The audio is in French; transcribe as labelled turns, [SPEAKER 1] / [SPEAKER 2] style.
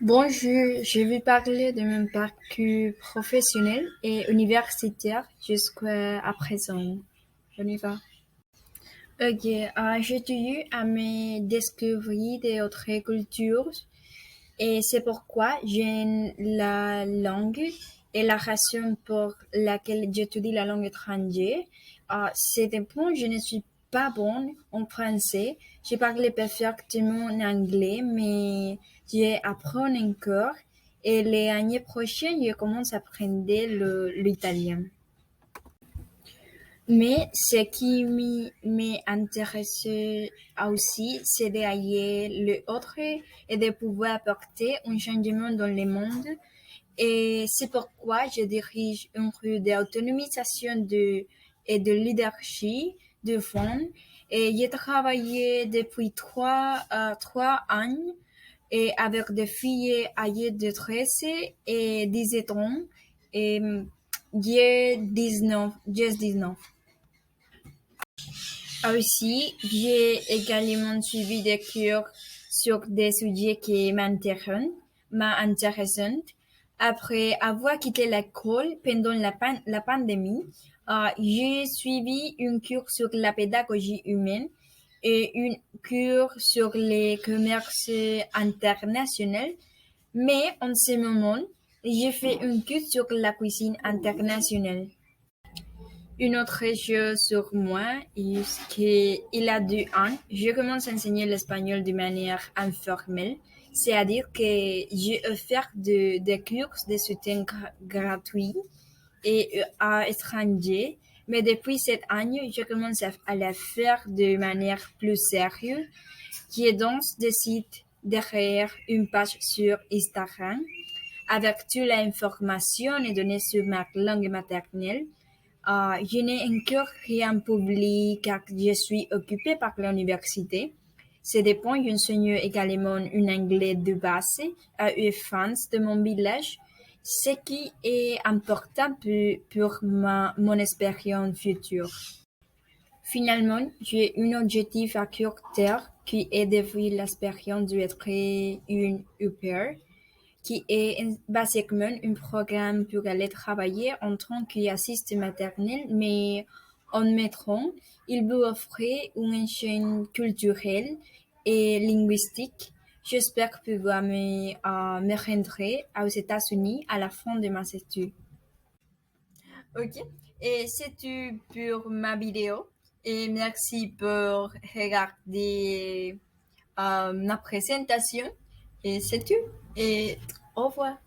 [SPEAKER 1] Bonjour, je vais parler de mon parcours professionnel et universitaire jusqu'à présent. On y va. Ok, j'ai eu à me découvrir d'autres cultures et c'est pourquoi j'aime la langue et la raison pour laquelle j'étudie la langue étrangère. C'est un point, je ne suis pas bonne en français. Je parle parfaitement en anglais, mais j'apprends encore. Et l'année prochaine, je commence à apprendre l'italien. Mais ce qui m'intéresse aussi, c'est d'aller l'autre et de pouvoir apporter un changement dans le monde. Et c'est pourquoi je dirige une rue d'autonomisation et de leadership de fonds. Et j'ai travaillé depuis trois ans et avec des filles âgées de 13 et 17 ans. Et j'ai 19. Aussi, j'ai également suivi des cours sur des sujets qui m'intéressent. Après avoir quitté l'école pendant la pandémie, j'ai suivi une cours sur la pédagogie humaine et une cours sur les commerces internationaux. Mais en ce moment, j'ai fait une cours sur la cuisine internationale. Une autre chose sur moi est qu'il a 2 ans, je commence à enseigner l'espagnol de manière informelle, c'est-à-dire que j'ai offert des cours de soutien gratuits et à étrangers, mais depuis cette année, je commence à le faire de manière plus sérieuse. J'ai donc décidé de créer une page sur Instagram avec toute l'information et données sur ma langue maternelle. Je n'ai encore rien publié car je suis occupée par l'université. C'est des points, j'enseigne également un anglais de base à une fans de mon village, ce qui est important pour mon expérience future. Finalement, j'ai un objectif à court terme qui est de vivre l'expérience d'être une au pair qui est basiquement un programme pour aller travailler en tant qu'assistant maternel, mais en mettant, il vous offrir une chaîne culturelle et linguistique. J'espère pouvoir me rendre aux États-Unis à la fin de ma étude. Ok, et c'est tout pour ma vidéo. Et merci pour regarder ma présentation. Et c'est tout. Et au revoir.